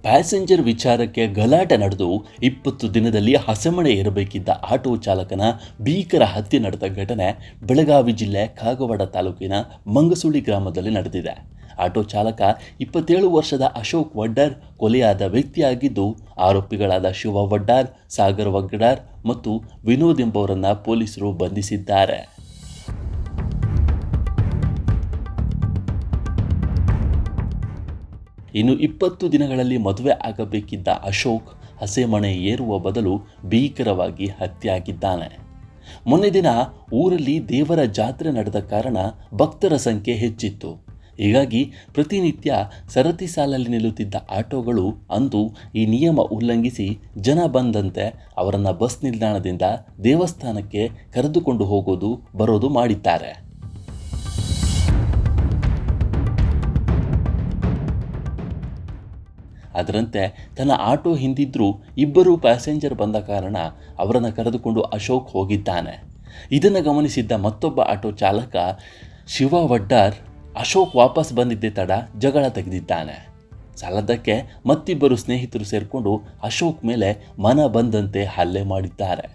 Passenger ವಿಚಾರಕ್ಕೆ ಗಲಾಟೆ ನಡೆದು 20 ದಿನದಲ್ಲಿ ಹಸೆಮಣೆ ಏರಬೇಕಿದ್ದ ಆಟೋ ಚಾಲಕನ ಭೀಕರ ಹತ್ಯೆ ನಡೆದ ಘಟನೆ ಬೆಳಗಾವಿ ಜಿಲ್ಲೆ ಕಾಗವಾಡ ತಾಲೂಕಿನ ಮಂಗಸುಳಿ ಗ್ರಾಮದಲ್ಲಿ ನಡೆದಿದೆ. ಆಟೋ ಚಾಲಕ 27 ವರ್ಷದ ಅಶೋಕ್ ವಡ್ಡರ್ ಕೊಲೆಯಾದ ವ್ಯಕ್ತಿಯಾಗಿದ್ದು, ಆರೋಪಿಗಳಾದ ಶಿವ ವಡ್ಡರ್, ಸಾಗರ್ ವಡ್ಡರ್ ಮತ್ತು ವಿನೋದ್ ಎಂಬುವರನ್ನು ಪೊಲೀಸರು ಬಂಧಿಸಿದ್ದಾರೆ. ಇನ್ನು 20 ದಿನಗಳಲ್ಲಿ ಮದುವೆ ಆಗಬೇಕಿದ್ದ ಅಶೋಕ್ ಹಸೆಮಣೆ ಏರುವ ಬದಲು ಭೀಕರವಾಗಿ ಹತ್ಯೆಯಾಗಿದ್ದಾನೆ. ಮೊನ್ನೆ ದಿನ ಊರಲ್ಲಿ ದೇವರ ಜಾತ್ರೆ ನಡೆದ ಕಾರಣ ಭಕ್ತರ ಸಂಖ್ಯೆ ಹೆಚ್ಚಿತ್ತು. ಹೀಗಾಗಿ ಪ್ರತಿನಿತ್ಯ ಸರತಿ ಸಾಲಲ್ಲಿ ನಿಲ್ಲುತ್ತಿದ್ದ ಆಟೋಗಳು ಅಂದು ಈ ನಿಯಮ ಉಲ್ಲಂಘಿಸಿ ಜನ ಬಂದಂತೆ ಅವರನ್ನು ಬಸ್ ನಿಲ್ದಾಣದಿಂದ ದೇವಸ್ಥಾನಕ್ಕೆ ಕರೆದುಕೊಂಡು ಹೋಗೋದು ಬರೋದು ಮಾಡಿದ್ದಾರೆ. ಅದರಂತೆ ತನ್ನ ಆಟೋ ಹಿಂದಿದ್ರೂ ಇಬ್ಬರು ಪ್ಯಾಸೆಂಜರ್ ಬಂದ ಕಾರಣ ಅವರನ್ನು ಕರೆದುಕೊಂಡು ಅಶೋಕ್ ಹೋಗಿದ್ದಾನೆ. ಇದನ್ನು ಗಮನಿಸಿದ್ದ ಮತ್ತೊಬ್ಬ ಆಟೋ ಚಾಲಕ ಶಿವ ವಡ್ಡರ್ ಅಶೋಕ್ ವಾಪಸ್ ಬಂದಿದ್ದೇ ತಡ ಜಗಳ ತೆಗೆದಿದ್ದಾನೆ. ಸಾಲದಕ್ಕೆ ಮತ್ತಿಬ್ಬರು ಸ್ನೇಹಿತರು ಸೇರಿಕೊಂಡು ಅಶೋಕ್ ಮೇಲೆ ಮನ ಬಂದಂತೆ ಹಲ್ಲೆ ಮಾಡಿದ್ದಾರೆ.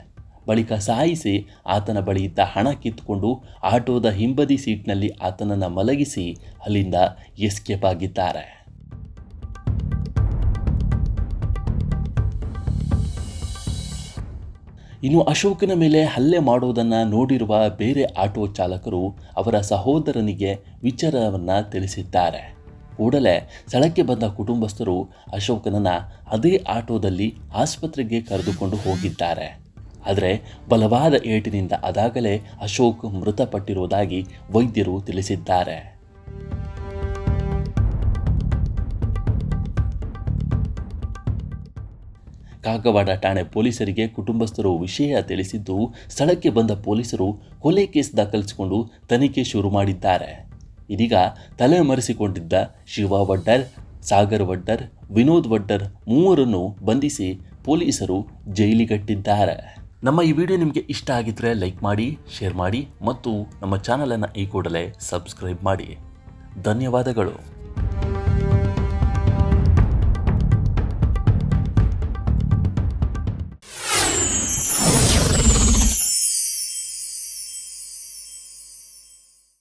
ಬಳಿಕ ಸಾಯಿಸಿ ಆತನ ಬಳಿ ಇದ್ದ ಹಣ ಕಿತ್ತುಕೊಂಡು ಆಟೋದ ಹಿಂಬದಿ ಸೀಟ್ನಲ್ಲಿ ಆತನನ್ನು ಮಲಗಿಸಿ ಅಲ್ಲಿಂದ ಎಸ್ಕೇಪ್ ಆಗಿದ್ದಾರೆ. ಇನ್ನು ಅಶೋಕನ ಮೇಲೆ ಹಲ್ಲೆ ಮಾಡೋದನ್ನು ನೋಡಿರುವ ಬೇರೆ ಆಟೋ ಚಾಲಕರು ಅವರ ಸಹೋದರನಿಗೆ ವಿಚಾರವನ್ನು ತಿಳಿಸಿದ್ದಾರೆ. ಕೂಡಲೇ ಸ್ಥಳಕ್ಕೆ ಬಂದ ಕುಟುಂಬಸ್ಥರು ಅಶೋಕನನ್ನು ಅದೇ ಆಟೋದಲ್ಲಿ ಆಸ್ಪತ್ರೆಗೆ ಕರೆದುಕೊಂಡು ಹೋಗಿದ್ದಾರೆ. ಆದರೆ ಬಲವಾದ ಏಟಿನಿಂದ ಅದಾಗಲೇ ಅಶೋಕ್ ಮೃತಪಟ್ಟಿರುವುದಾಗಿ ವೈದ್ಯರು ತಿಳಿಸಿದ್ದಾರೆ. ಕಾಗವಾಡ ಠಾಣೆ ಪೊಲೀಸರಿಗೆ ಕುಟುಂಬಸ್ಥರು ವಿಷಯ ತಿಳಿಸಿದ್ದು, ಸ್ಥಳಕ್ಕೆ ಬಂದ ಪೊಲೀಸರು ಕೊಲೆ ಕೇಸ್ ದಾಖಲಿಸಿಕೊಂಡು ತನಿಖೆ ಶುರು ಮಾಡಿದ್ದಾರೆ. ಇದೀಗ ತಲೆಮರೆಸಿಕೊಂಡಿದ್ದ ಶಿವ ವಡ್ಡರ್, ಸಾಗರ್ ವಡ್ಡರ್, ವಿನೋದ್ ವಡ್ಡರ್ ಮೂವರನ್ನು ಬಂಧಿಸಿ ಪೊಲೀಸರು ಜೈಲಿಗಟ್ಟಿದ್ದಾರೆ. ನಮ್ಮ ಈ ವಿಡಿಯೋ ನಿಮಗೆ ಇಷ್ಟ ಆಗಿದ್ದರೆ ಲೈಕ್ ಮಾಡಿ, ಶೇರ್ ಮಾಡಿ ಮತ್ತು ನಮ್ಮ ಚಾನಲನ್ನು ಈ ಕೂಡಲೇ ಸಬ್ಸ್ಕ್ರೈಬ್ ಮಾಡಿ. ಧನ್ಯವಾದಗಳು.